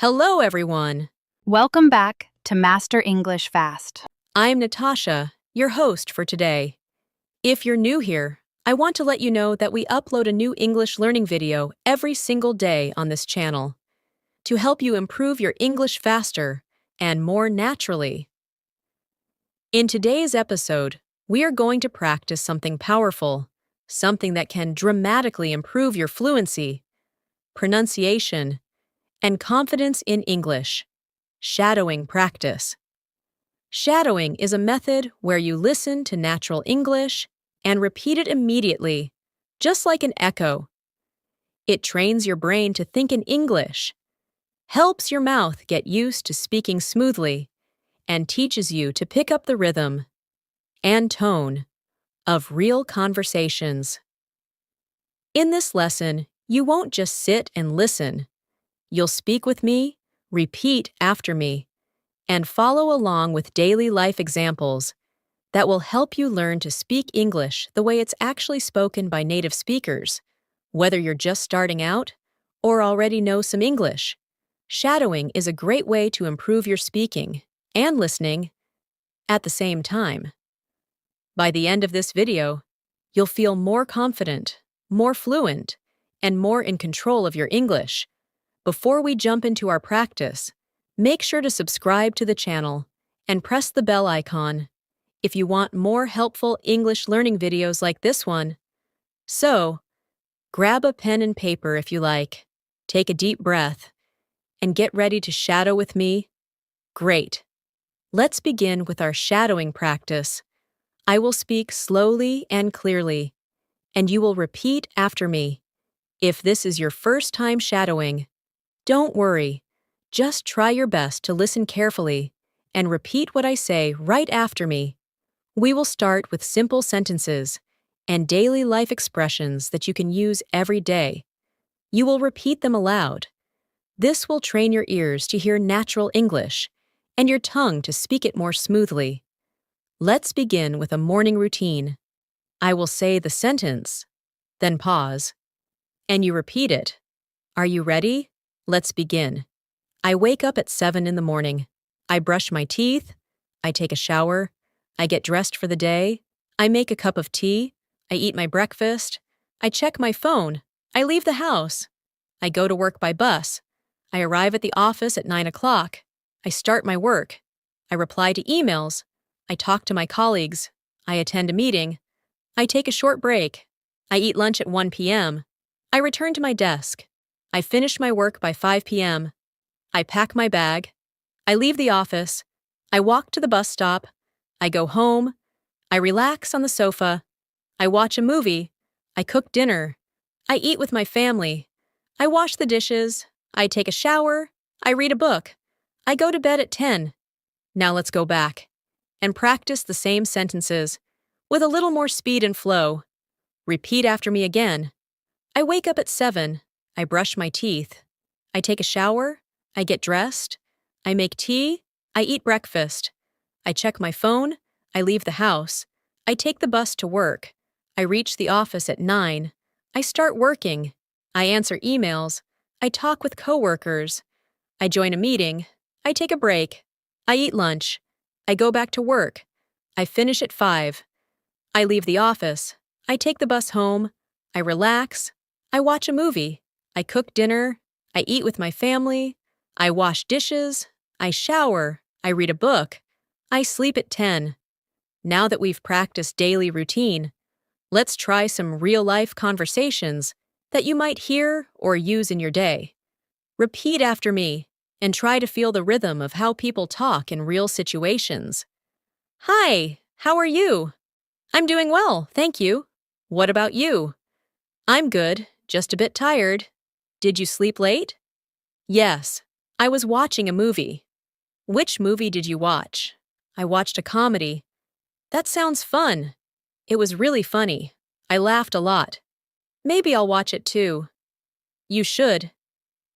Hello, everyone. Welcome back to Master English Fast. I'm Natasha, your host for today. If you're new here, I want to let you know that we upload a new English learning video every single day on this channel to help you improve your English faster and more naturally. In today's episode, we are going to practice something powerful, something that can dramatically improve your fluency, pronunciation, and confidence in English. Shadowing practice. Shadowing is a method where you listen to natural English and repeat it immediately, just like an echo. It trains your brain to think in English, helps your mouth get used to speaking smoothly, and teaches you to pick up the rhythm and tone of real conversations. In this lesson, you won't just sit and listen. You'll speak with me, repeat after me, and follow along with daily life examples that will help you learn to speak English the way it's actually spoken by native speakers, whether you're just starting out or already know some English. Shadowing is a great way to improve your speaking and listening at the same time. By the end of this video, you'll feel more confident, more fluent, and more in control of your English. Before we jump into our practice, make sure to subscribe to the channel and press the bell icon if you want more helpful English learning videos like this one. So, grab a pen and paper if you like, take a deep breath, and get ready to shadow with me. Great. Let's begin with our shadowing practice. I will speak slowly and clearly, and you will repeat after me. If this is your first time shadowing, don't worry. Just try your best to listen carefully and repeat what I say right after me. We will start with simple sentences and daily life expressions that you can use every day. You will repeat them aloud. This will train your ears to hear natural English and your tongue to speak it more smoothly. Let's begin with a morning routine. I will say the sentence, then pause, and you repeat it. Are you ready? Let's begin. I wake up at 7 in the morning. I brush my teeth. I take a shower. I get dressed for the day. I make a cup of tea. I eat my breakfast. I check my phone. I leave the house. I go to work by bus. I arrive at the office at 9 o'clock. I start my work. I reply to emails. I talk to my colleagues. I attend a meeting. I take a short break. I eat lunch at 1 p.m. I return to my desk. I finish my work by 5 p.m. I pack my bag. I leave the office. I walk to the bus stop. I go home. I relax on the sofa. I watch a movie. I cook dinner. I eat with my family. I wash the dishes. I take a shower. I read a book. I go to bed at 10. Now let's go back and practice the same sentences with a little more speed and flow. Repeat after me again. I wake up at 7. I brush my teeth. I take a shower. I get dressed. I make tea. I eat breakfast. I check my phone. I leave the house. I take the bus to work. I reach the office at 9. I start working. I answer emails. I talk with coworkers. I join a meeting. I take a break. I eat lunch. I go back to work. I finish at 5. I leave the office. I take the bus home. I relax. I watch a movie. I cook dinner. I eat with my family. I wash dishes. I shower. I read a book. I sleep at 10. Now that we've practiced daily routine, let's try some real-life conversations that you might hear or use in your day. Repeat after me and try to feel the rhythm of how people talk in real situations. Hi, how are you? I'm doing well, thank you. What about you? I'm good, just a bit tired. Did you sleep late? Yes, I was watching a movie. Which movie did you watch? I watched a comedy. That sounds fun. It was really funny. I laughed a lot. Maybe I'll watch it too. You should.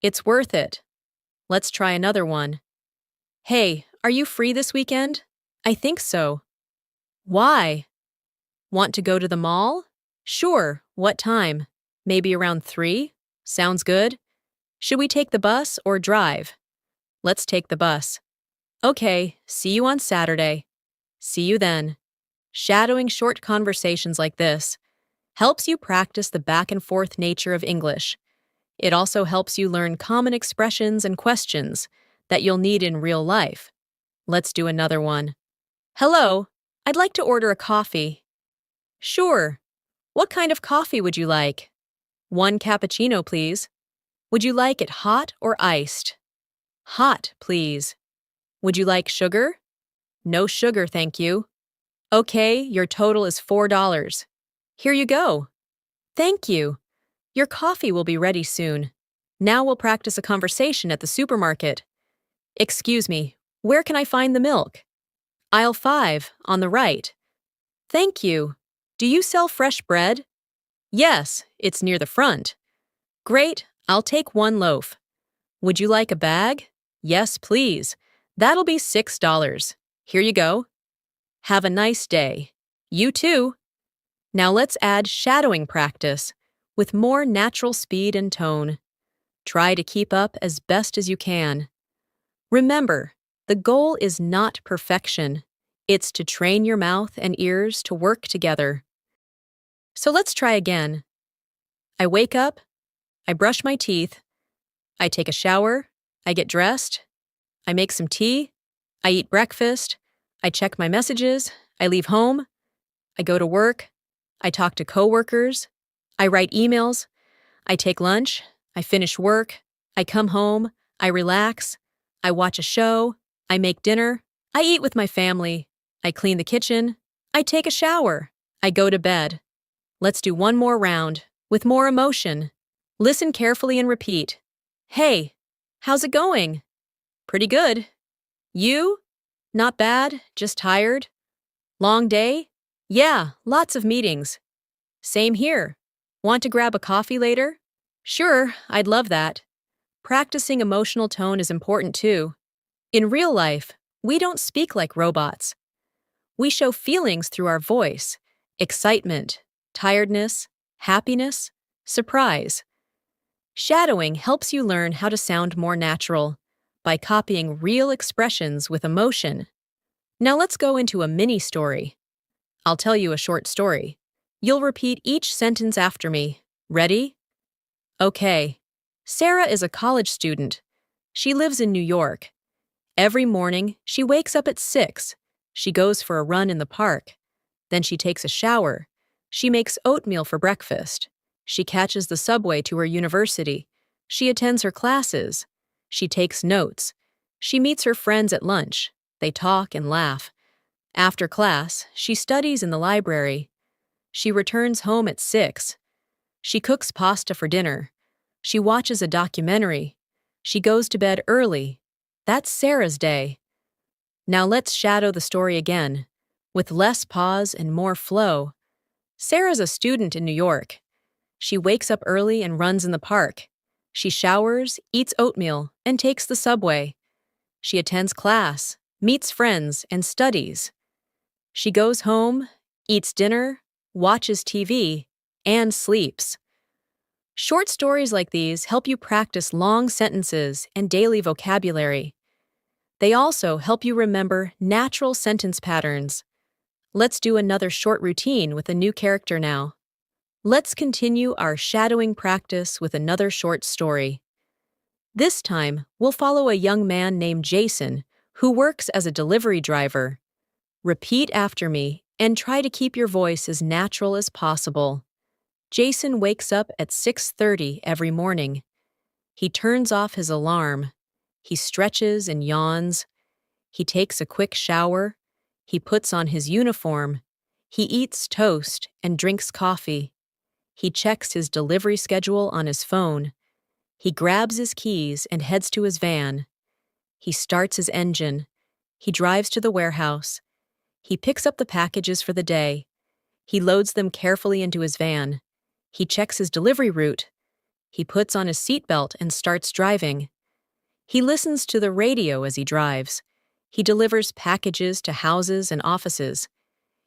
It's worth it. Let's try another one. Hey, are you free this weekend? I think so. Why? Want to go to the mall? Sure, what time? Maybe around 3? Sounds good. Should we take the bus or drive? Let's take the bus. Okay, see you on Saturday. See you then. Shadowing short conversations like this helps you practice the back and forth nature of English. It also helps you learn common expressions and questions that you'll need in real life. Let's do another one. Hello, I'd like to order a coffee. Sure. What kind of coffee would you like? One cappuccino, please. Would you like it hot or iced? Hot, please. Would you like sugar? No sugar, thank you. Okay, your total is $4. Here you go. Thank you. Your coffee will be ready soon. Now we'll practice a conversation at the supermarket. Excuse me, where can I find the milk? Aisle 5, on the right. Thank you. Do you sell fresh bread? Yes, it's near the front. Great, I'll take one loaf. Would you like a bag? Yes, please. That'll be $6. Here you go. Have a nice day. You too. Now let's add shadowing practice with more natural speed and tone. Try to keep up as best as you can. Remember, the goal is not perfection. It's to train your mouth and ears to work together. So let's try again. I wake up, I brush my teeth, I take a shower, I get dressed, I make some tea, I eat breakfast, I check my messages, I leave home, I go to work, I talk to coworkers, I write emails, I take lunch, I finish work, I come home, I relax, I watch a show, I make dinner, I eat with my family, I clean the kitchen, I take a shower, I go to bed. Let's do one more round, with more emotion. Listen carefully and repeat. Hey, how's it going? Pretty good. You? Not bad, just tired. Long day? Yeah, lots of meetings. Same here. Want to grab a coffee later? Sure, I'd love that. Practicing emotional tone is important too. In real life, we don't speak like robots. We show feelings through our voice, excitement, tiredness, happiness, surprise. Shadowing helps you learn how to sound more natural by copying real expressions with emotion. Now let's go into a mini story. I'll tell you a short story. You'll repeat each sentence after me. Ready? Okay. Sarah is a college student. She lives in New York. Every morning, she wakes up at 6. She goes for a run in the park. Then she takes a shower. She makes oatmeal for breakfast. She catches the subway to her university. She attends her classes. She takes notes. She meets her friends at lunch. They talk and laugh. After class, she studies in the library. She returns home at 6. She cooks pasta for dinner. She watches a documentary. She goes to bed early. That's Sarah's day. Now let's shadow the story again, with less pause and more flow. Sarah's a student in New York. She wakes up early and runs in the park. She showers, eats oatmeal, and takes the subway. She attends class, meets friends, and studies. She goes home, eats dinner, watches TV, and sleeps. Short stories like these help you practice long sentences and daily vocabulary. They also help you remember natural sentence patterns. Let's do another short routine with a new character now. Let's continue our shadowing practice with another short story. This time, we'll follow a young man named Jason who works as a delivery driver. Repeat after me and try to keep your voice as natural as possible. Jason wakes up at 6:30 every morning. He turns off his alarm. He stretches and yawns. He takes a quick shower. He puts on his uniform. He eats toast and drinks coffee. He checks his delivery schedule on his phone. He grabs his keys and heads to his van. He starts his engine. He drives to the warehouse. He picks up the packages for the day. He loads them carefully into his van. He checks his delivery route. He puts on his seatbelt and starts driving. He listens to the radio as he drives. He delivers packages to houses and offices.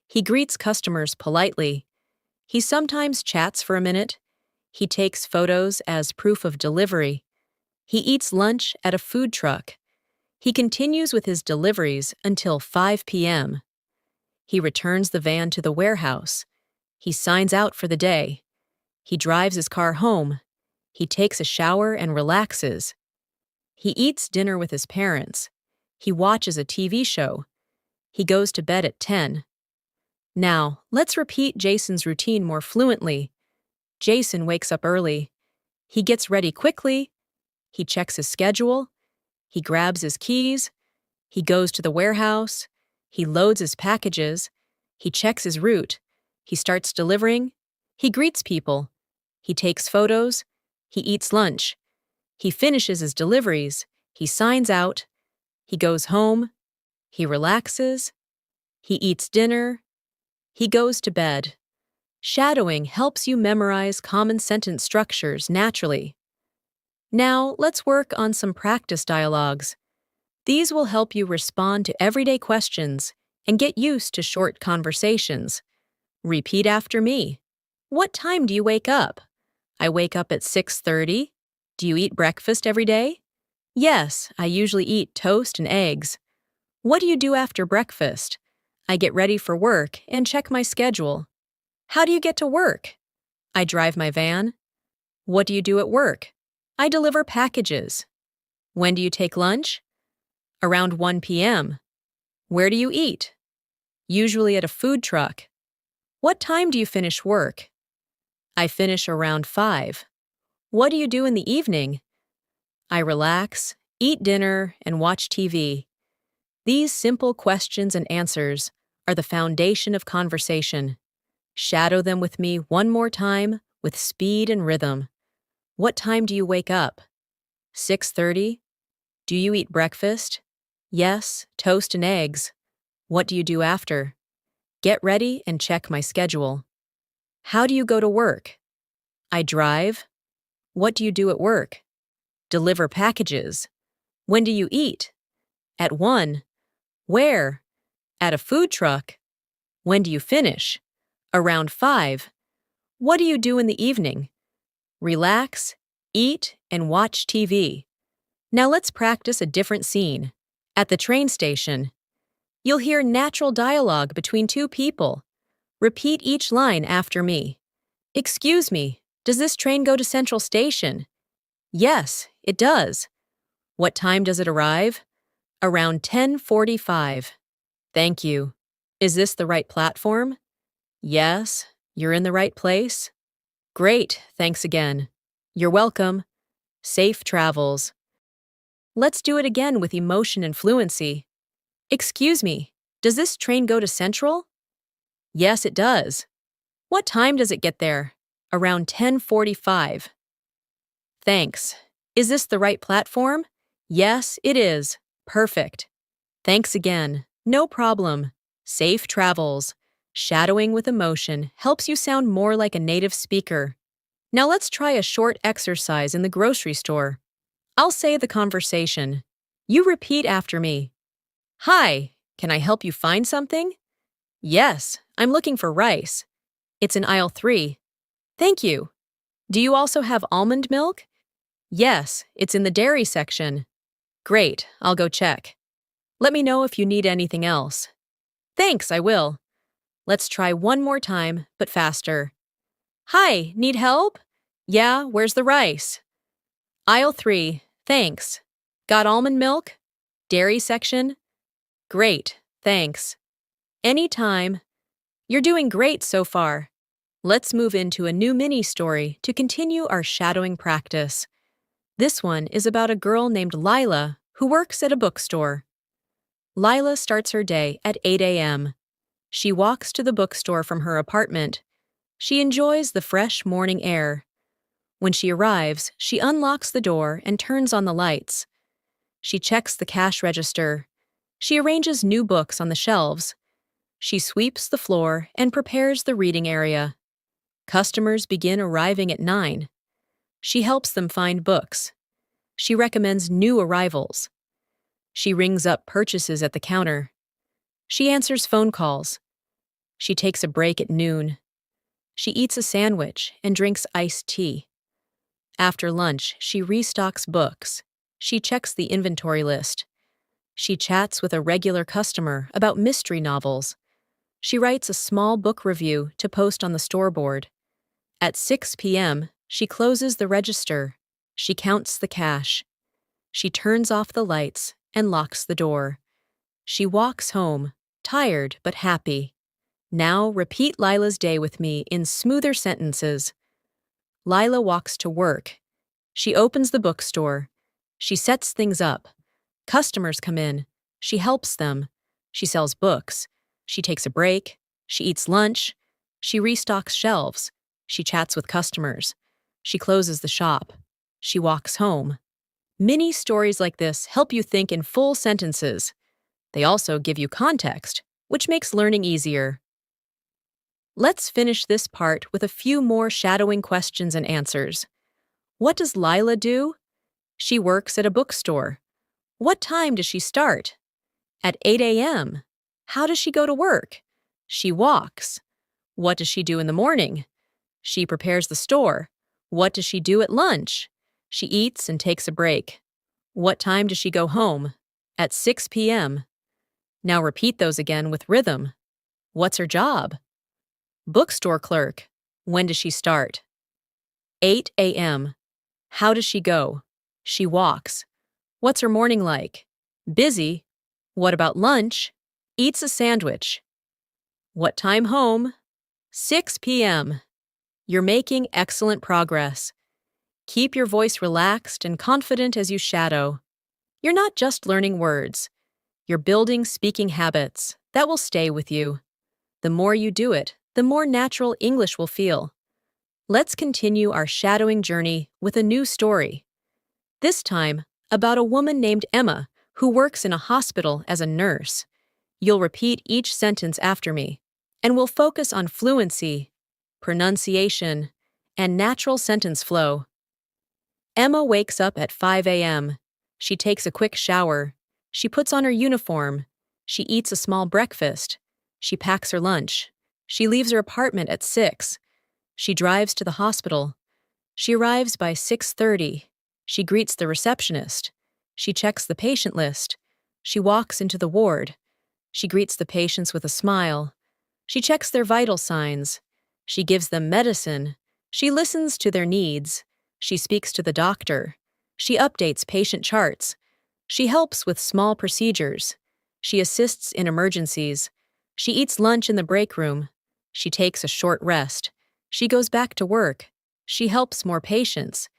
He greets customers politely. He sometimes chats for a minute. He takes photos as proof of delivery. He eats lunch at a food truck. He continues with his deliveries until 5 p.m. He returns the van to the warehouse. He signs out for the day. He drives his car home. He takes a shower and relaxes. He eats dinner with his parents. He watches a TV show. He goes to bed at 10. Now, let's repeat Jason's routine more fluently. Jason wakes up early. He gets ready quickly. He checks his schedule. He grabs his keys. He goes to the warehouse. He loads his packages. He checks his route. He starts delivering. He greets people. He takes photos. He eats lunch. He finishes his deliveries. He signs out. He goes home. He relaxes. He eats dinner. He goes to bed. Shadowing helps you memorize common sentence structures naturally. Now, let's work on some practice dialogues. These will help you respond to everyday questions and get used to short conversations. Repeat after me. What time do you wake up? I wake up at 6:30. Do you eat breakfast every day? Yes, I usually eat toast and eggs. What do you do after breakfast? I get ready for work and check my schedule. How do you get to work? I drive my van. What do you do at work? I deliver packages. When do you take lunch? Around 1 p.m. Where do you eat? Usually at a food truck. What time do you finish work? I finish around 5. What do you do in the evening? I relax, eat dinner, and watch TV. These simple questions and answers are the foundation of conversation. Shadow them with me one more time with speed and rhythm. What time do you wake up? 6:30. Do you eat breakfast? Yes, toast and eggs. What do you do after? Get ready and check my schedule. How do you go to work? I drive. What do you do at work? Deliver packages. When do you eat? At 1. Where? At a food truck. When do you finish? Around 5. What do you do in the evening? Relax, eat, and watch TV. Now let's practice a different scene. At the train station. You'll hear natural dialogue between two people. Repeat each line after me. Excuse me, does this train go to Central Station? Yes, it does. What time does it arrive? Around 10:45. Thank you. Is this the right platform? Yes, you're in the right place. Great, thanks again. You're welcome. Safe travels. Let's do it again with emotion and fluency. Excuse me, does this train go to Central? Yes, it does. What time does it get there? Around 10:45. Thanks. Is this the right platform? Yes, it is. Perfect. Thanks again. No problem. Safe travels. Shadowing with emotion helps you sound more like a native speaker. Now let's try a short exercise in the grocery store. I'll say the conversation. You repeat after me. Hi, can I help you find something? Yes, I'm looking for rice. It's in aisle 3. Thank you. Do you also have almond milk? Yes, it's in the dairy section. Great, I'll go check. Let me know if you need anything else. Thanks, I will. Let's try one more time, but faster. Hi, need help? Yeah, where's the rice? Aisle 3, thanks. Got almond milk? Dairy section? Great, thanks. Anytime. You're doing great so far. Let's move into a new mini-story to continue our shadowing practice. This one is about a girl named Lila who works at a bookstore. Lila starts her day at 8 a.m. She walks to the bookstore from her apartment. She enjoys the fresh morning air. When she arrives, she unlocks the door and turns on the lights. She checks the cash register. She arranges new books on the shelves. She sweeps the floor and prepares the reading area. Customers begin arriving at 9. She helps them find books. She recommends new arrivals. She rings up purchases at the counter. She answers phone calls. She takes a break at noon. She eats a sandwich and drinks iced tea. After lunch, she restocks books. She checks the inventory list. She chats with a regular customer about mystery novels. She writes a small book review to post on the store board. At 6 p.m., she closes the register. She counts the cash. She turns off the lights and locks the door. She walks home, tired but happy. Now repeat Lila's day with me in smoother sentences. Lila walks to work. She opens the bookstore. She sets things up. Customers come in. She helps them. She sells books. She takes a break. She eats lunch. She restocks shelves. She chats with customers. She closes the shop. She walks home. Mini stories like this help you think in full sentences. They also give you context, which makes learning easier. Let's finish this part with a few more shadowing questions and answers. What does Lila do? She works at a bookstore. What time does she start? At 8 a.m. How does she go to work? She walks. What does she do in the morning? She prepares the store. What does she do at lunch? She eats and takes a break. What time does she go home? At 6 p.m. Now repeat those again with rhythm. What's her job? Bookstore clerk. When does she start? 8 a.m. How does she go? She walks. What's her morning like? Busy. What about lunch? Eats a sandwich. What time home? 6 p.m. You're making excellent progress. Keep your voice relaxed and confident as you shadow. You're not just learning words. You're building speaking habits that will stay with you. The more you do it, the more natural English will feel. Let's continue our shadowing journey with a new story. This time, about a woman named Emma who works in a hospital as a nurse. You'll repeat each sentence after me, and we'll focus on fluency, pronunciation, and natural sentence flow. Emma wakes up at 5 a.m. She takes a quick shower. She puts on her uniform. She eats a small breakfast. She packs her lunch. She leaves her apartment at 6. She drives to the hospital. She arrives by 6:30. She greets the receptionist. She checks the patient list. She walks into the ward. She greets the patients with a smile. She checks their vital signs. She gives them medicine. She listens to their needs. She speaks to the doctor. She updates patient charts. She helps with small procedures. She assists in emergencies. She eats lunch in the break room. She takes a short rest. She goes back to work. She helps more patients.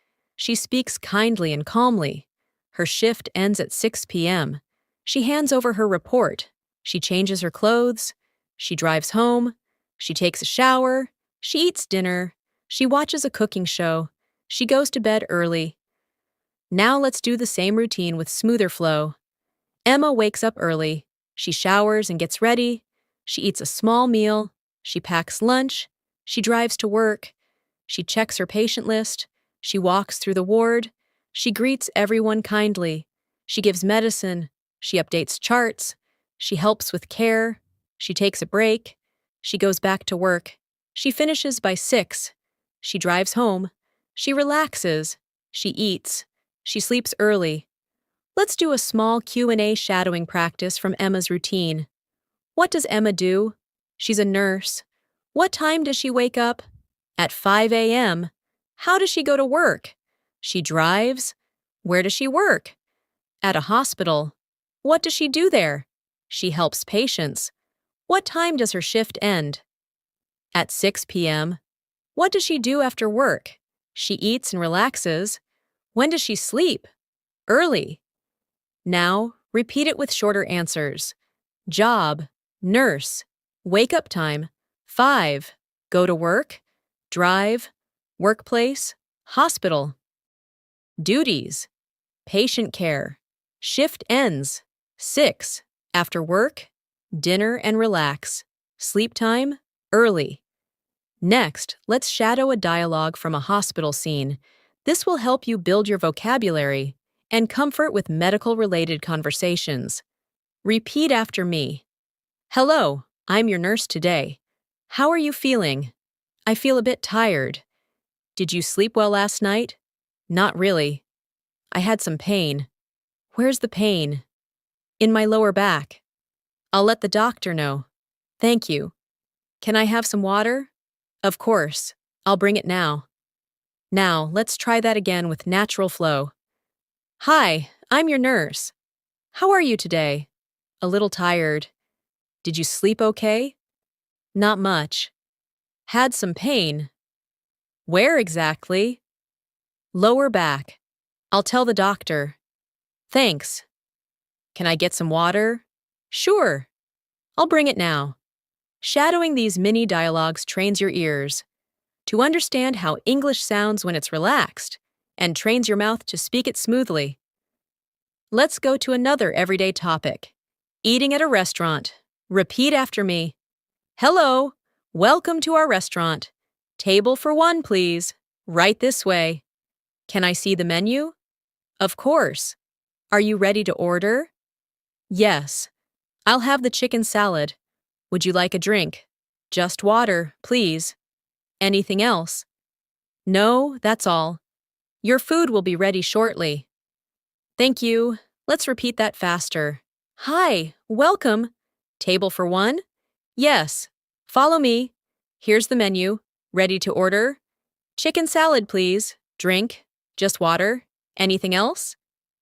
She speaks kindly and calmly. Her shift ends at 6 p.m. She hands over her report. She changes her clothes. She drives home. She takes a shower. She eats dinner. She watches a cooking show. She goes to bed early. Now let's do the same routine with smoother flow. Emma wakes up early. She showers and gets ready. She eats a small meal. She packs lunch. She drives to work. She checks her patient list. She walks through the ward. She greets everyone kindly. She gives medicine. She updates charts. She helps with care. She takes a break. She goes back to work. She finishes by 6. She drives home. She relaxes. She eats. She sleeps early. Let's do a small Q&A shadowing practice from Emma's routine. What does Emma do? She's a nurse. What time does she wake up? At 5 a.m. How does she go to work? She drives. Where does she work? At a hospital. What does she do there? She helps patients. What time does her shift end? At 6 p.m. What does she do after work? She eats and relaxes. When does she sleep? Early. Now, repeat it with shorter answers. Job, nurse, wake up time, 5, go to work, drive, workplace, hospital. Duties, patient care, shift ends, 6, after work, dinner and relax, sleep time, early. Next, let's shadow a dialogue from a hospital scene. This will help you build your vocabulary and comfort with medical-related conversations. Repeat after me. Hello, I'm your nurse today. How are you feeling? I feel a bit tired. Did you sleep well last night? Not really. I had some pain. Where's the pain? In my lower back. I'll let the doctor know. Thank you. Can I have some water? Of course. I'll bring it now. Now, let's try that again with natural flow. Hi, I'm your nurse. How are you today? A little tired. Did you sleep okay? Not much. Had some pain. Where exactly? Lower back. I'll tell the doctor. Thanks. Can I get some water? Sure. I'll bring it now. Shadowing these mini dialogues trains your ears to understand how English sounds when it's relaxed and trains your mouth to speak it smoothly. Let's go to another everyday topic. Eating at a restaurant. Repeat after me. Hello. Welcome to our restaurant. Table for one, please. Right this way. Can I see the menu? Of course. Are you ready to order? Yes. I'll have the chicken salad. Would you like a drink? Just water, please. Anything else? No, that's all. Your food will be ready shortly. Thank you. Let's repeat that faster. Hi, welcome. Table for one? Yes. Follow me. Here's the menu. Ready to order? Chicken salad, please. Drink? Just water? Anything else?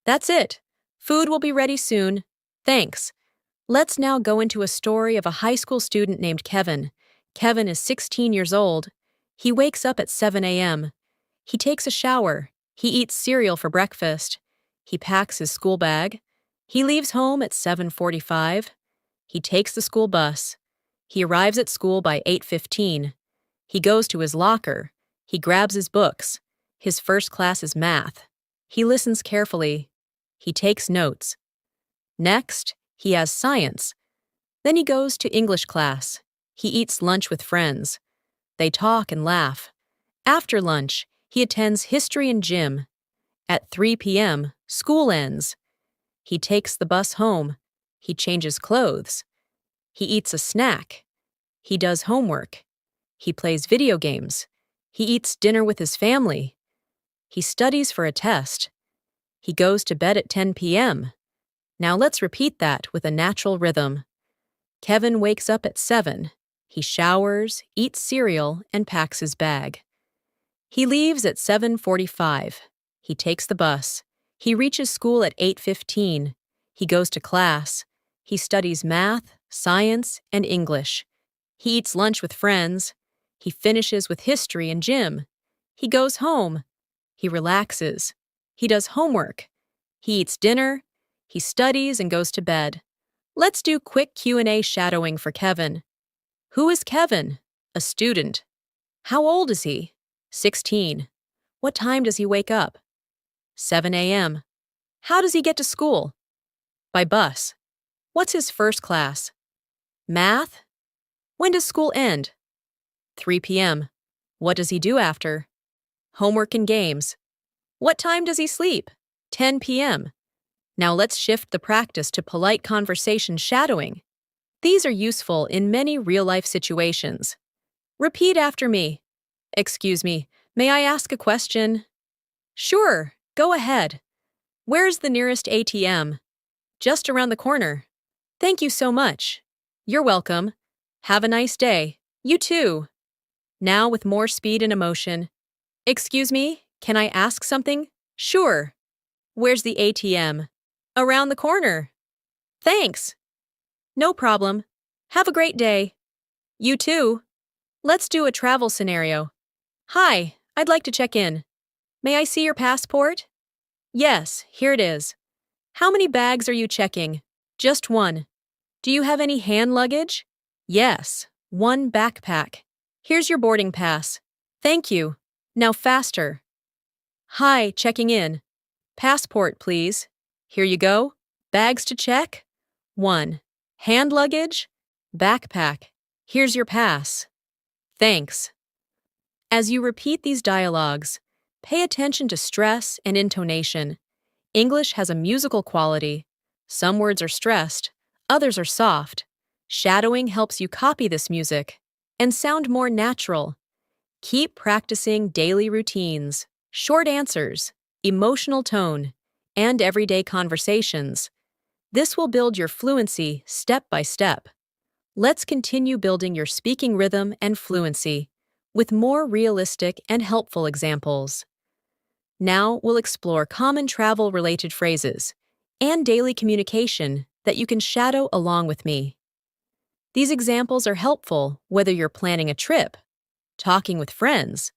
That's it. Food will be ready soon. Thanks. Let's now go into a story of a high school student named Kevin. Kevin is 16 years old. He wakes up at 7 a.m. He takes a shower. He eats cereal for breakfast. He packs his school bag. He leaves home at 7:45. He takes the school bus. He arrives at school by 8:15. He goes to his locker. He grabs his books. His first class is math. He listens carefully. He takes notes. Next, he has science. Then he goes to English class. He eats lunch with friends. They talk and laugh. After lunch, he attends history and gym. At 3 p.m., school ends. He takes the bus home. He changes clothes. He eats a snack. He does homework. He plays video games. He eats dinner with his family. He studies for a test. He goes to bed at 10 p.m. Now let's repeat that with a natural rhythm. Kevin wakes up at 7. He showers, eats cereal, and packs his bag. He leaves at 7:45. He takes the bus. He reaches school at 8:15. He goes to class. He studies math, science, and English. He eats lunch with friends. He finishes with history and gym. He goes home. He relaxes. He does homework. He eats dinner. He studies and goes to bed. Let's do quick Q&A shadowing for Kevin. Who is Kevin? A student. How old is he? 16. What time does he wake up? 7 a.m. How does he get to school? By bus. What's his first class? Math? When does school end? 3 p.m. What does he do after? Homework and games. What time does he sleep? 10 p.m. Now let's shift the practice to polite conversation shadowing. These are useful in many real-life situations. Repeat after me. Excuse me, may I ask a question? Sure, go ahead. Where's the nearest ATM? Just around the corner. Thank you so much. You're welcome. Have a nice day. You too. Now with more speed and emotion. Excuse me, can I ask something? Sure. Where's the ATM? Around the corner. Thanks. No problem. Have a great day. You too. Let's do a travel scenario. Hi, I'd like to check in. May I see your passport? Yes, here it is. How many bags are you checking? Just one. Do you have any hand luggage? Yes, one backpack. Here's your boarding pass. Thank you. Now faster. Hi, checking in. Passport, please. Here you go. Bags to check. 1. Hand luggage. Backpack. Here's your pass. Thanks. As you repeat these dialogues, pay attention to stress and intonation. English has a musical quality. Some words are stressed, others are soft. Shadowing helps you copy this music and sound more natural. Keep practicing daily routines, short answers, emotional tone, and everyday conversations. This will build your fluency step by step. Let's continue building your speaking rhythm and fluency with more realistic and helpful examples. Now we'll explore common travel-related phrases and daily communication that you can shadow along with me. These examples are helpful whether you're planning a trip, talking with friends,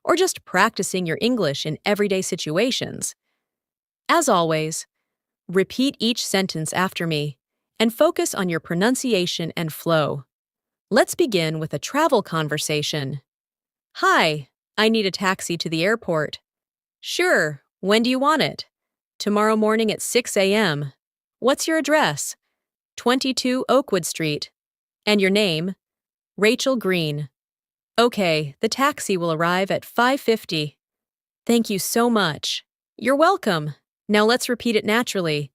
or just practicing your English in everyday situations. As always, repeat each sentence after me and focus on your pronunciation and flow. Let's begin with a travel conversation. Hi, I need a taxi to the airport. Sure, when do you want it? Tomorrow morning at 6 a.m. What's your address? 22 Oakwood Street. And your name? Rachel Green. Okay, the taxi will arrive at 5:50. Thank you so much. You're welcome. Now let's repeat it naturally.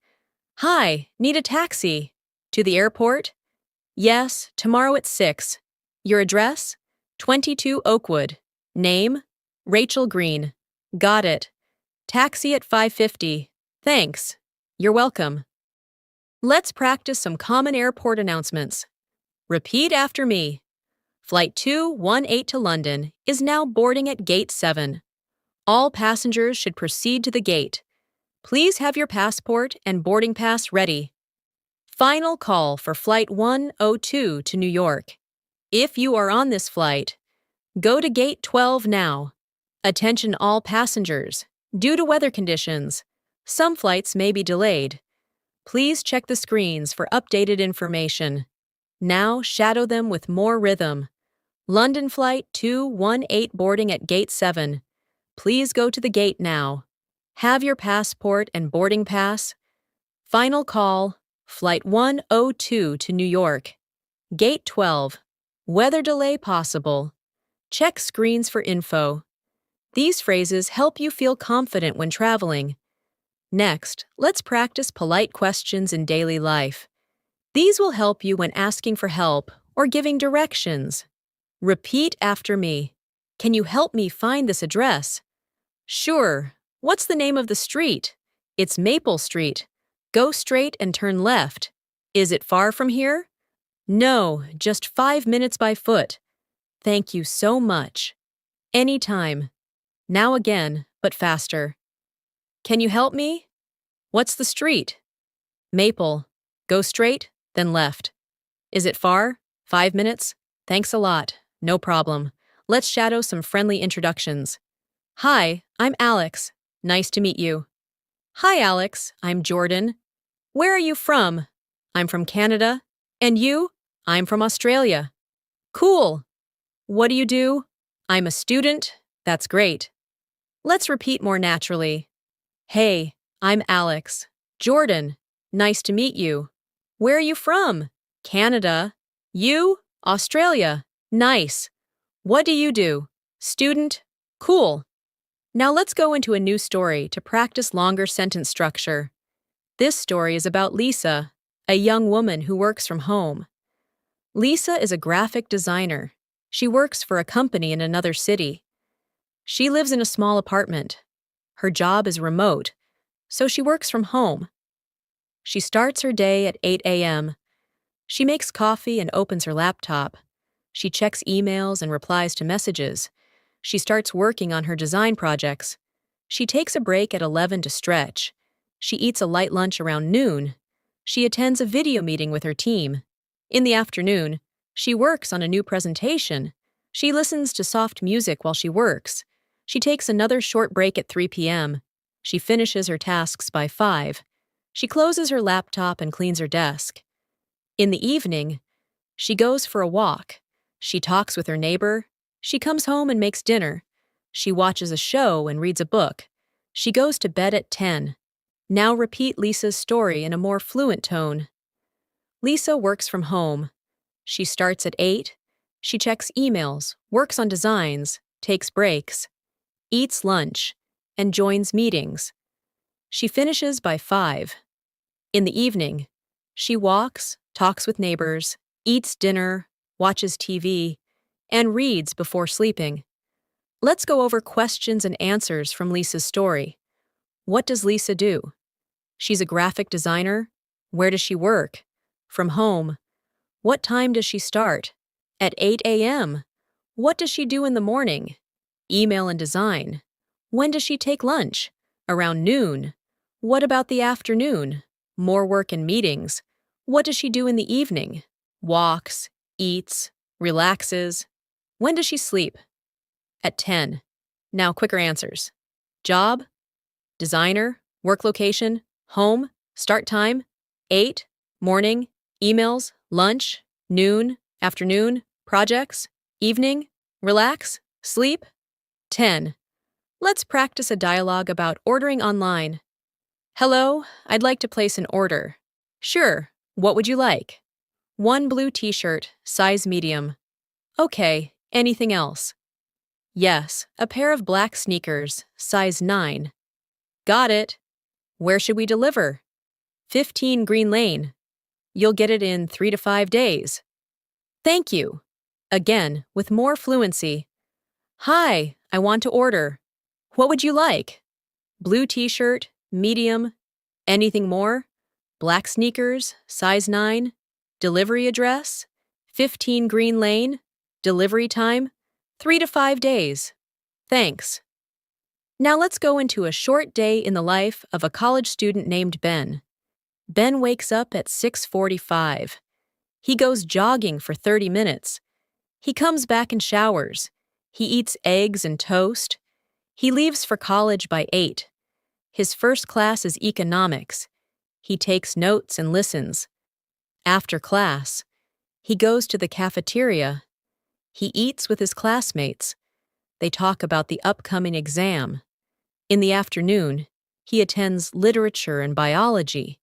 Hi, need a taxi. To the airport? Yes, tomorrow at 6. Your address? 22 Oakwood. Name? Rachel Green. Got it. Taxi at 5:50. Thanks. You're welcome. Let's practice some common airport announcements. Repeat after me. Flight 218 to London is now boarding at Gate 7. All passengers should proceed to the gate. Please have your passport and boarding pass ready. Final call for Flight 102 to New York. If you are on this flight, go to Gate 12 now. Attention all passengers. Due to weather conditions, some flights may be delayed. Please check the screens for updated information. Now shadow them with more rhythm. London Flight 218 boarding at Gate 7. Please go to the gate now. Have your passport and boarding pass. Final call, Flight 102 to New York. Gate 12. Weather delay possible. Check screens for info. These phrases help you feel confident when traveling. Next, let's practice polite questions in daily life. These will help you when asking for help or giving directions. Repeat after me. Can you help me find this address? Sure. What's the name of the street? It's Maple Street. Go straight and turn left. Is it far from here? No, just 5 minutes by foot. Thank you so much. Anytime. Now again, but faster. Can you help me? What's the street? Maple. Go straight, then left. Is it far? 5 minutes? Thanks a lot. No problem. Let's shadow some friendly introductions. Hi, I'm Alex. Nice to meet you. Hi, Alex. I'm Jordan. Where are you from? I'm from Canada. And you? I'm from Australia. Cool. What do you do? I'm a student. That's great. Let's repeat more naturally. Hey, I'm Alex. Jordan. Nice to meet you. Where are you from? Canada. You? Australia. Nice. What do you do? Student. Cool. Now let's go into a new story to practice longer sentence structure. This story is about Lisa, a young woman who works from home. Lisa is a graphic designer. She works for a company in another city. She lives in a small apartment. Her job is remote, so she works from home. She starts her day at 8 a.m. She makes coffee and opens her laptop. She checks emails and replies to messages. She starts working on her design projects. She takes a break at 11 to stretch. She eats a light lunch around noon. She attends a video meeting with her team. In the afternoon, she works on a new presentation. She listens to soft music while she works. She takes another short break at 3 p.m. She finishes her tasks by 5. She closes her laptop and cleans her desk. In the evening, she goes for a walk. She talks with her neighbor. She comes home and makes dinner. She watches a show and reads a book. She goes to bed at 10. Now repeat Lisa's story in a more fluent tone. Lisa works from home. She starts at 8. She checks emails, works on designs, takes breaks, eats lunch, and joins meetings. She finishes by 5. In the evening, she walks, talks with neighbors, eats dinner, watches TV, and reads before sleeping. Let's go over questions and answers from Lisa's story. What does Lisa do? She's a graphic designer. Where does she work? From home. What time does she start? At 8 a.m. What does she do in the morning? Email and design. When does she take lunch? Around noon. What about the afternoon? More work and meetings. What does she do in the evening? Walks, eats, relaxes. When does she sleep? At 10. Now quicker answers. Job, designer, work location, home, start time, 8, morning, emails, lunch, noon, afternoon, projects, evening, relax, sleep. 10. Let's practice a dialogue about ordering online. Hello, I'd like to place an order. Sure, what would you like? One blue t-shirt, size medium. Okay, anything else? Yes, a pair of black sneakers, size 9. Got it. Where should we deliver? 15 Green Lane. You'll get it in 3 to 5 days. Thank you. Again, with more fluency. Hi, I want to order. What would you like? Blue t-shirt, medium. Anything more? Black sneakers, size 9. Delivery address? 15 Green Lane. Delivery time? 3 to 5 days. Thanks. Now let's go into a short day in the life of a college student named Ben. Ben wakes up at 6:45. He goes jogging for 30 minutes. He comes back and showers. He eats eggs and toast. He leaves for college by 8. His first class is economics. He takes notes and listens. After class, he goes to the cafeteria. He eats with his classmates. They talk about the upcoming exam. In the afternoon, he attends literature and biology.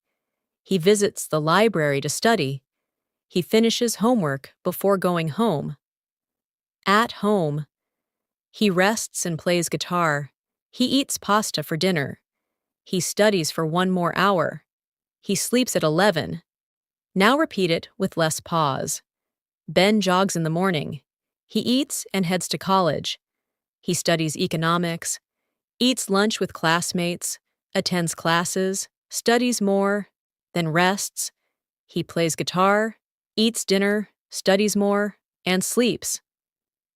He visits the library to study. He finishes homework before going home. At home, he rests and plays guitar. He eats pasta for dinner. He studies for 1 more hour. He sleeps at 11. Now repeat it with less pause. Ben jogs in the morning. He eats and heads to college. He studies economics, eats lunch with classmates, attends classes, studies more, then rests. He plays guitar, eats dinner, studies more, and sleeps.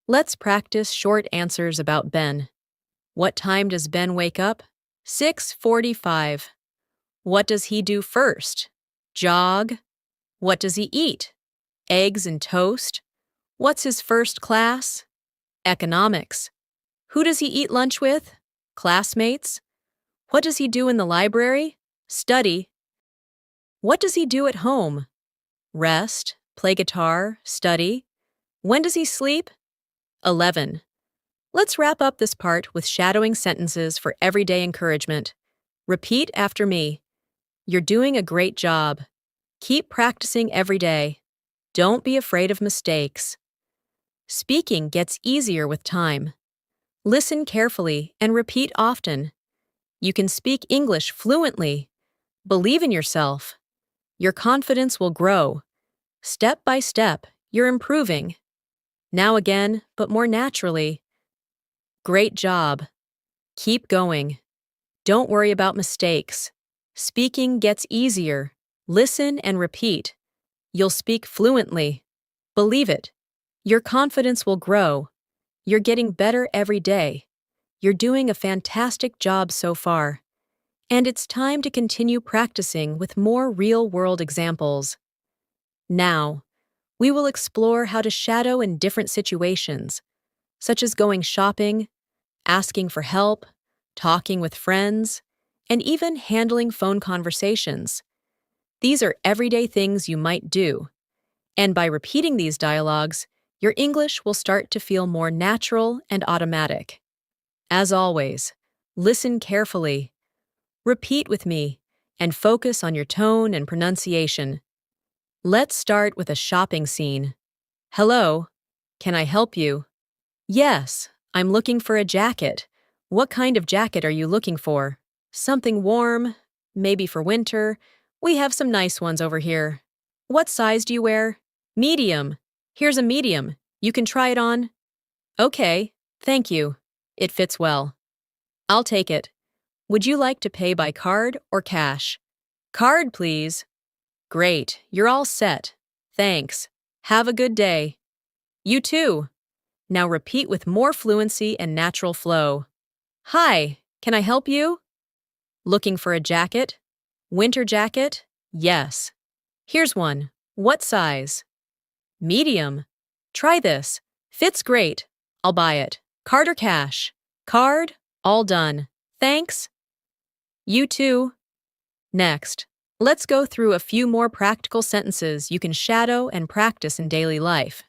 Let's practice short answers about Ben. What time does Ben wake up? 6:45. What does he do first? Jog. What does he eat? Eggs and toast. What's his first class? Economics. Who does he eat lunch with? Classmates. What does he do in the library? Study. What does he do at home? Rest, play guitar, study. When does he sleep? 11. Let's wrap up this part with shadowing sentences for everyday encouragement. Repeat after me. You're doing a great job. Keep practicing every day. Don't be afraid of mistakes. Speaking gets easier with time. Listen carefully and repeat often. You can speak English fluently. Believe in yourself. Your confidence will grow. Step by step, you're improving. Now again, but more naturally. Great job. Keep going. Don't worry about mistakes. Speaking gets easier. Listen and repeat. You'll speak fluently. Believe it. Your confidence will grow. You're getting better every day. You're doing a fantastic job so far. And it's time to continue practicing with more real-world examples. Now, we will explore how to shadow in different situations, such as going shopping, asking for help, talking with friends, and even handling phone conversations. These are everyday things you might do. And by repeating these dialogues, your English will start to feel more natural and automatic. As always, listen carefully. Repeat with me, and focus on your tone and pronunciation. Let's start with a shopping scene. Hello, can I help you? Yes, I'm looking for a jacket. What kind of jacket are you looking for? Something warm, maybe for winter. We have some nice ones over here. What size do you wear? Medium. Here's a medium. You can try it on. Okay, thank you. It fits well. I'll take it. Would you like to pay by card or cash? Card, please. Great, you're all set. Thanks. Have a good day. You too. Now repeat with more fluency and natural flow. Hi, can I help you? Looking for a jacket? Winter jacket? Yes. Here's one. What size? Medium. Try this. Fits great. I'll buy it. Card or cash? Card? All done. Thanks. You too. Next, let's go through a few more practical sentences you can shadow and practice in daily life.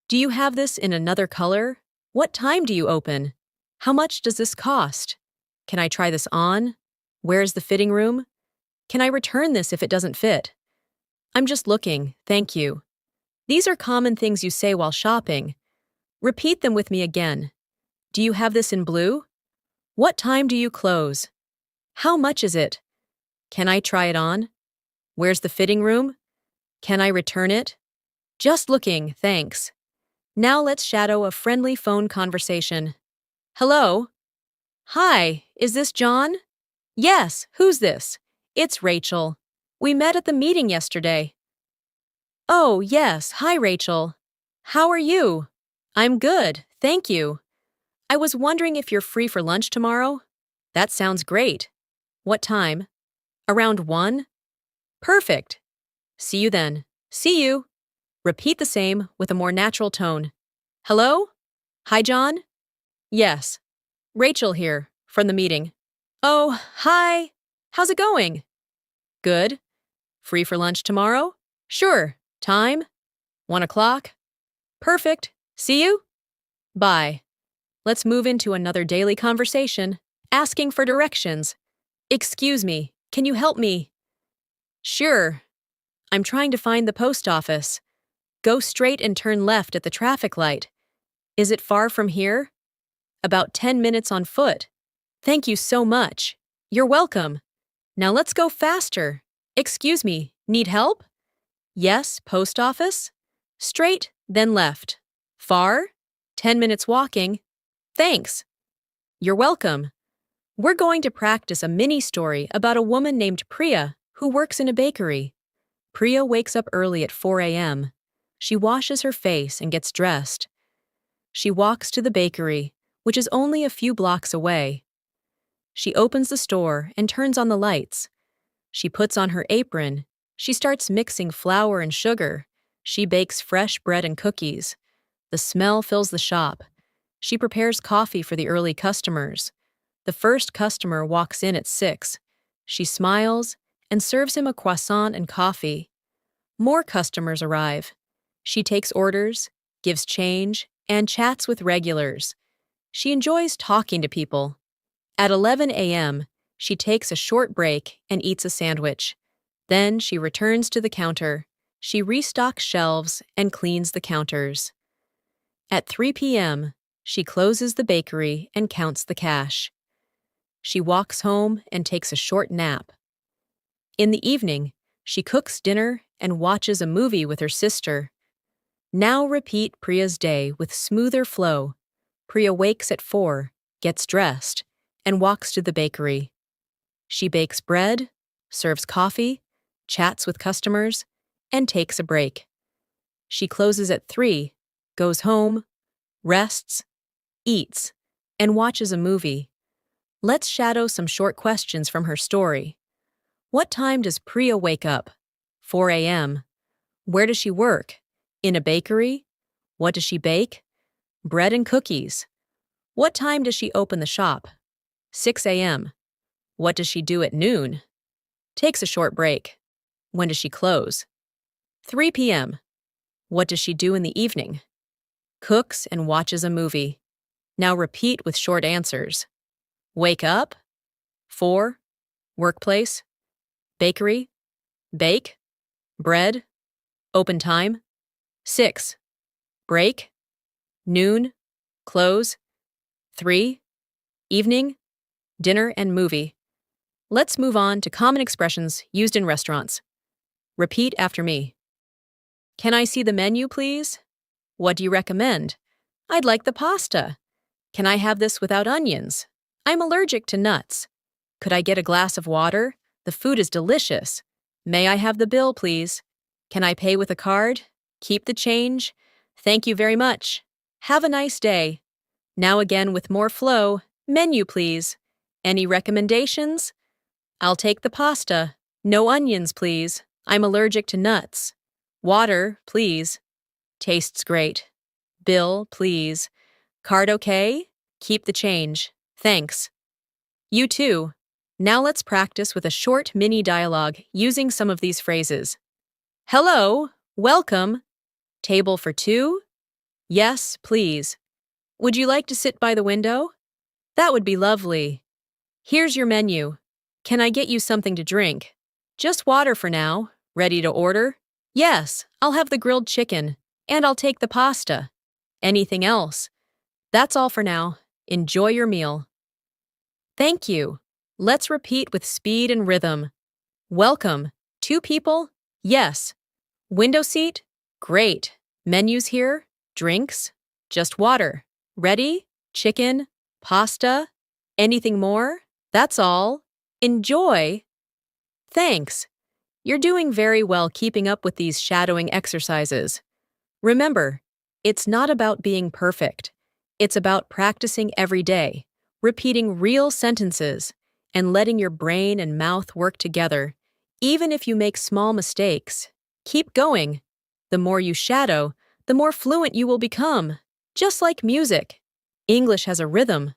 Do you have this in another color? What time do you open? How much does this cost? Can I try this on? Where's the fitting room? Can I return this if it doesn't fit? I'm just looking, thank you. These are common things you say while shopping. Repeat them with me again. Do you have this in blue? What time do you close? How much is it? Can I try it on? Where's the fitting room? Can I return it? Just looking, thanks. Now let's shadow a friendly phone conversation. Hello? Hi, is this John? Yes, who's this? It's Rachel. We met at the meeting yesterday. Oh, yes, hi Rachel. How are you? I'm good, thank you. I was wondering if you're free for lunch tomorrow? That sounds great. What time? Around 1? Perfect. See you then. See you. Repeat the same with a more natural tone. Hello? Hi, John? Yes. Rachel here, from the meeting. Oh, hi. How's it going? Good. Free for lunch tomorrow? Sure. Time? 1 o'clock? Perfect. See you? Bye. Let's move into another daily conversation, asking for directions. Excuse me, can you help me? Sure. I'm trying to find the post office. Go straight and turn left at the traffic light. Is it far from here? About 10 minutes on foot. Thank you so much. You're welcome. Now let's go faster. Excuse me, need help? Yes, post office? Straight, then left. Far? 10 minutes walking. Thanks. You're welcome. We're going to practice a mini story about a woman named Priya who works in a bakery. Priya wakes up early at 4 a.m. She washes her face and gets dressed. She walks to the bakery, which is only a few blocks away. She opens the store and turns on the lights. She puts on her apron. She starts mixing flour and sugar. She bakes fresh bread and cookies. The smell fills the shop. She prepares coffee for the early customers. The first customer walks in at 6. She smiles and serves him a croissant and coffee. More customers arrive. She takes orders, gives change, and chats with regulars. She enjoys talking to people. At 11 a.m., she takes a short break and eats a sandwich. Then she returns to the counter. She restocks shelves and cleans the counters. At 3 p.m., she closes the bakery and counts the cash. She walks home and takes a short nap. In the evening, she cooks dinner and watches a movie with her sister. Now repeat Priya's day with smoother flow. Priya wakes at 4, gets dressed, and walks to the bakery. She bakes bread, serves coffee, chats with customers, and takes a break. She closes at 3, goes home, rests, eats, and watches a movie. Let's shadow some short questions from her story. What time does Priya wake up? 4 a.m. Where does she work? In a bakery? What does she bake? Bread and cookies. What time does she open the shop? 6 a.m. What does she do at noon? Takes a short break. When does she close? 3 p.m. What does she do in the evening? Cooks and watches a movie. Now repeat with short answers. Wake up. 4. Workplace. Bakery. Bake. Bread. Open time. 6. Break. Noon. Close. 3. Evening. Dinner and movie. Let's move on to common expressions used in restaurants. Repeat after me. Can I see the menu, please? What do you recommend? I'd like the pasta. Can I have this without onions? I'm allergic to nuts. Could I get a glass of water? The food is delicious. May I have the bill, please? Can I pay with a card? Keep the change? Thank you very much. Have a nice day. Now again with more flow. Menu, please. Any recommendations? I'll take the pasta. No onions, please. I'm allergic to nuts. Water, please. Tastes great. Bill, please. Card okay? Keep the change. Thanks. You too. Now let's practice with a short mini dialogue using some of these phrases. Hello, welcome. Table for two? Yes, please. Would you like to sit by the window? That would be lovely. Here's your menu. Can I get you something to drink? Just water for now. Ready to order? Yes, I'll have the grilled chicken, and I'll take the pasta. Anything else? That's all for now. Enjoy your meal. Thank you. Let's repeat with speed and rhythm. Welcome. Two people? Yes. Window seat? Great. Menus here? Drinks? Just water. Ready? Chicken? Pasta? Anything more? That's all. Enjoy. Thanks. You're doing very well keeping up with these shadowing exercises. Remember, it's not about being perfect. It's about practicing every day, repeating real sentences, and letting your brain and mouth work together. Even if you make small mistakes, keep going. The more you shadow, the more fluent you will become. Just like music, English has a rhythm.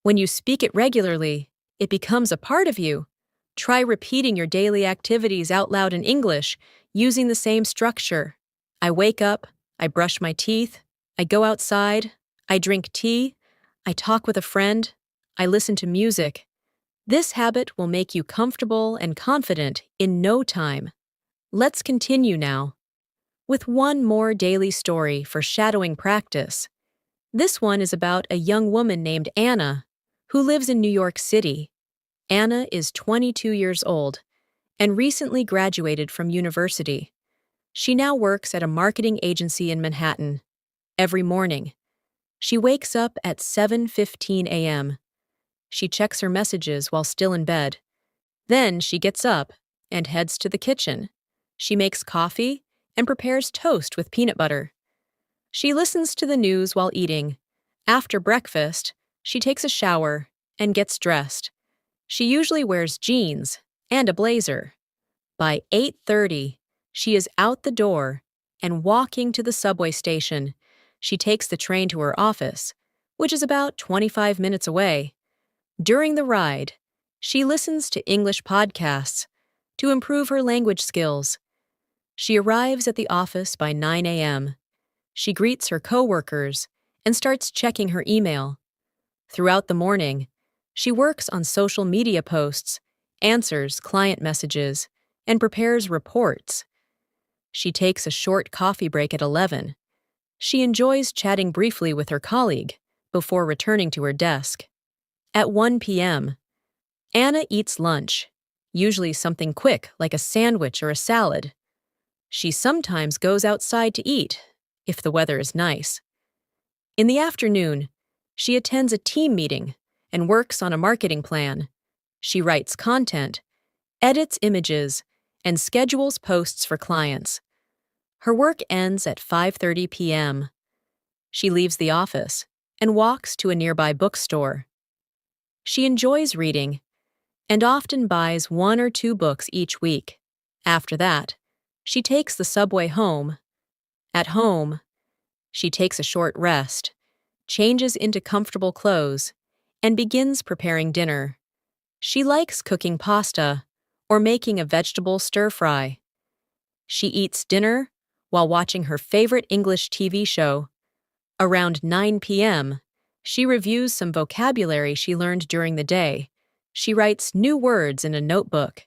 When you speak it regularly, it becomes a part of you. Try repeating your daily activities out loud in English using the same structure. I wake up, I brush my teeth, I go outside, I drink tea, I talk with a friend, I listen to music. This habit will make you comfortable and confident in no time. Let's continue now with one more daily story for shadowing practice. This one is about a young woman named Anna who lives in New York City. Anna is 22 years old and recently graduated from university. She now works at a marketing agency in Manhattan. Every morning, she wakes up at 7:15 a.m. She checks her messages while still in bed. Then she gets up and heads to the kitchen. She makes coffee and prepares toast with peanut butter. She listens to the news while eating. After breakfast, she takes a shower and gets dressed. She usually wears jeans and a blazer. By 8:30, she is out the door and walking to the subway station. She takes the train to her office, which is about 25 minutes away. During the ride, she listens to English podcasts to improve her language skills. She arrives at the office by 9 a.m. She greets her coworkers and starts checking her email. Throughout the morning, she works on social media posts, answers client messages, and prepares reports. She takes a short coffee break at 11. She enjoys chatting briefly with her colleague before returning to her desk. At 1 p.m., Anna eats lunch, usually something quick like a sandwich or a salad. She sometimes goes outside to eat, if the weather is nice. In the afternoon, she attends a team meeting and works on a marketing plan. She writes content, edits images, and schedules posts for clients. Her work ends at 5:30 p.m. She leaves the office and walks to a nearby bookstore. She enjoys reading and often buys 1 or 2 books each week. After that, she takes the subway home. At home, she takes a short rest, changes into comfortable clothes, and begins preparing dinner. She likes cooking pasta or making a vegetable stir-fry. She eats dinner while watching her favorite English TV show. Around 9 p.m., she reviews some vocabulary she learned during the day. She writes new words in a notebook.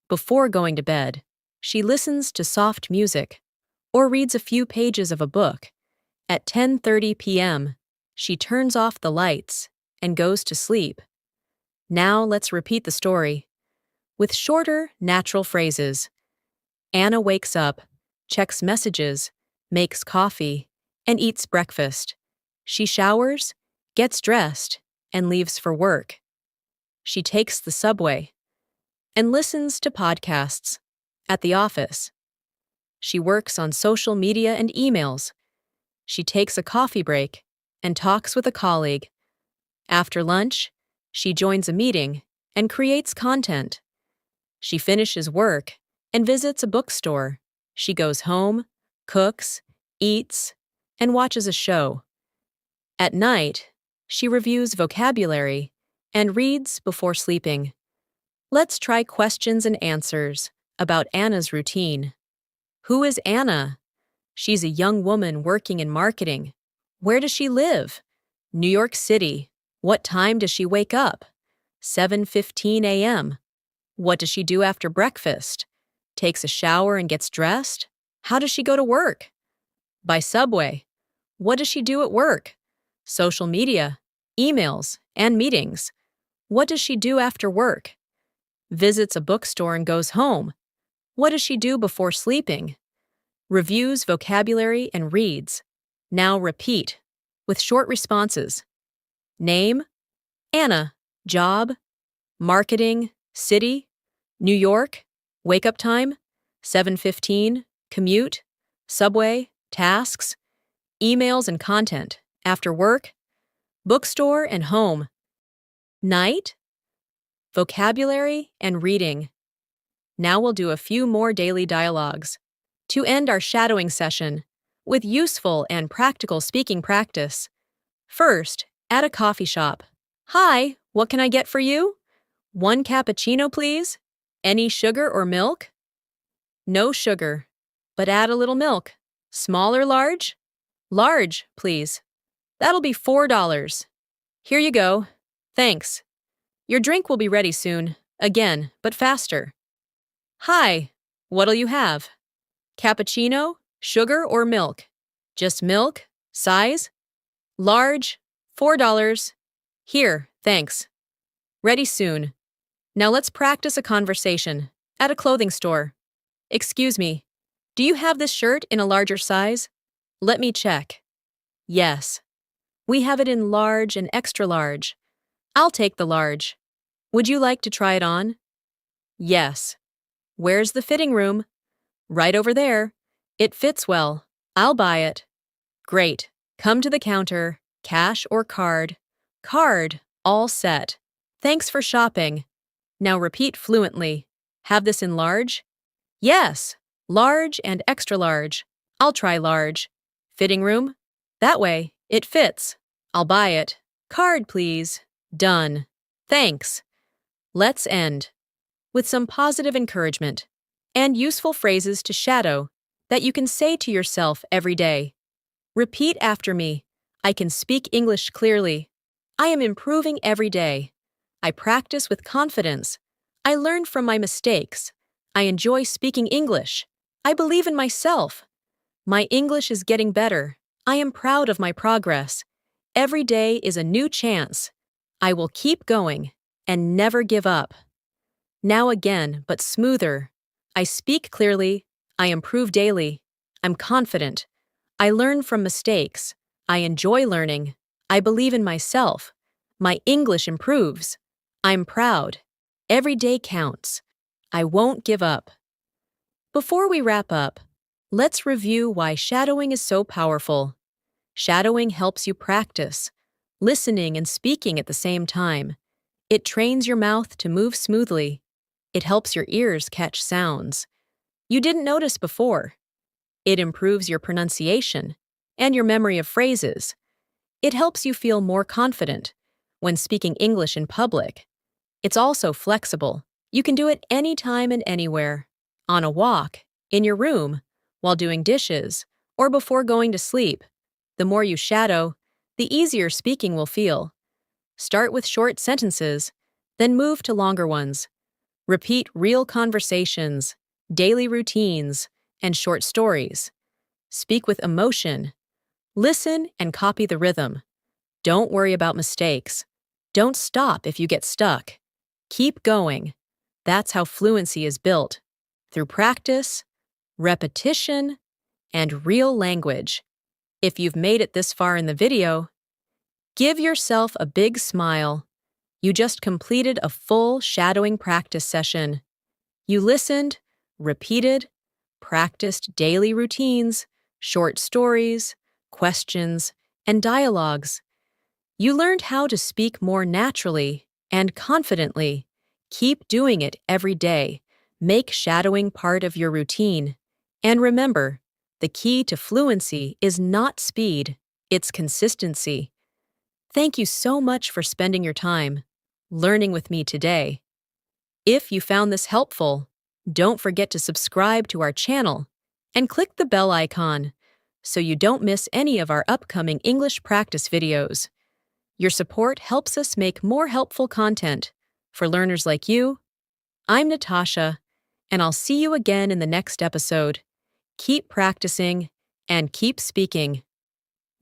Before going to bed, she listens to soft music or reads a few pages of a book. At 10:30 p.m., she turns off the lights and goes to sleep. Now let's repeat the story with shorter, natural phrases. Anna wakes up, checks messages, makes coffee, and eats breakfast. She showers, gets dressed, and leaves for work. She takes the subway and listens to podcasts. At the office, she works on social media and emails. She takes a coffee break and talks with a colleague. After lunch, she joins a meeting and creates content. She finishes work and visits a bookstore. She goes home, cooks, eats, and watches a show. At night, she reviews vocabulary and reads before sleeping. Let's try questions and answers about Anna's routine. Who is Anna? She's a young woman working in marketing. Where does she live? New York City. What time does she wake up? 7:15 a.m. What does she do after breakfast? Takes a shower and gets dressed? How does she go to work? By subway. What does she do at work? Social media, emails, and meetings. What does she do after work? Visits a bookstore and goes home. What does she do before sleeping? Reviews vocabulary and reads. Now repeat, with short responses. Name, Anna. Job, marketing, city, New York, wake-up time, 7:15, commute, subway, tasks, emails and content, after work, bookstore and home, night, vocabulary and reading. Now we'll do a few more daily dialogues to end our shadowing session with useful and practical speaking practice. First, at a coffee shop. Hi, what can I get for you? 1 cappuccino, please. Any sugar or milk? No sugar, but add a little milk. Small or large? Large, please. That'll be $4. Here you go. Thanks. Your drink will be ready soon. Again, but faster. Hi, what'll you have? Cappuccino, sugar or milk? Just milk? Size? Large, $4. Here, thanks. Ready soon. Now let's practice a conversation. At a clothing store. Excuse me, do you have this shirt in a larger size? Let me check. Yes. We have it in large and extra large. I'll take the large. Would you like to try it on? Yes. Where's the fitting room? Right over there. It fits well. I'll buy it. Great. Come to the counter. Cash or card? Card. All set. Thanks for shopping. Now repeat fluently. Have this in large? Yes. Large and extra large. I'll try large. Fitting room? That way. It fits. I'll buy it. Card, please. Done. Thanks. Let's end with some positive encouragement and useful phrases to shadow that you can say to yourself every day. Repeat after me. I can speak English clearly. I am improving every day. I practice with confidence. I learn from my mistakes. I enjoy speaking English. I believe in myself. My English is getting better. I am proud of my progress. Every day is a new chance. I will keep going and never give up. Now again, but smoother. I speak clearly. I improve daily. I'm confident. I learn from mistakes. I enjoy learning. I believe in myself. My English improves. I'm proud. Every day counts. I won't give up. Before we wrap up, let's review why shadowing is so powerful. Shadowing helps you practice, listening and speaking at the same time. It trains your mouth to move smoothly. It helps your ears catch sounds you didn't notice before. It improves your pronunciation and your memory of phrases. It helps you feel more confident when speaking English in public. It's also flexible. You can do it anytime and anywhere. On a walk, in your room, while doing dishes, or before going to sleep. The more you shadow, the easier speaking will feel. Start with short sentences, then move to longer ones. Repeat real conversations, daily routines, and short stories. Speak with emotion. Listen and copy the rhythm. Don't worry about mistakes. Don't stop if you get stuck. Keep going. That's how fluency is built. Through practice, repetition, and real language. If you've made it this far in the video, give yourself a big smile. You just completed a full shadowing practice session. You listened, repeated, practiced daily routines, short stories, questions, and dialogues. You learned how to speak more naturally and confidently. Keep doing it every day. Make shadowing part of your routine. And remember, the key to fluency is not speed, it's consistency. Thank you so much for spending your time learning with me today. If you found this helpful, don't forget to subscribe to our channel and click the bell icon so you don't miss any of our upcoming English practice videos. Your support helps us make more helpful content for learners like you. I'm Natasha, and I'll see you again in the next episode. Keep practicing and keep speaking.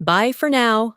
Bye for now.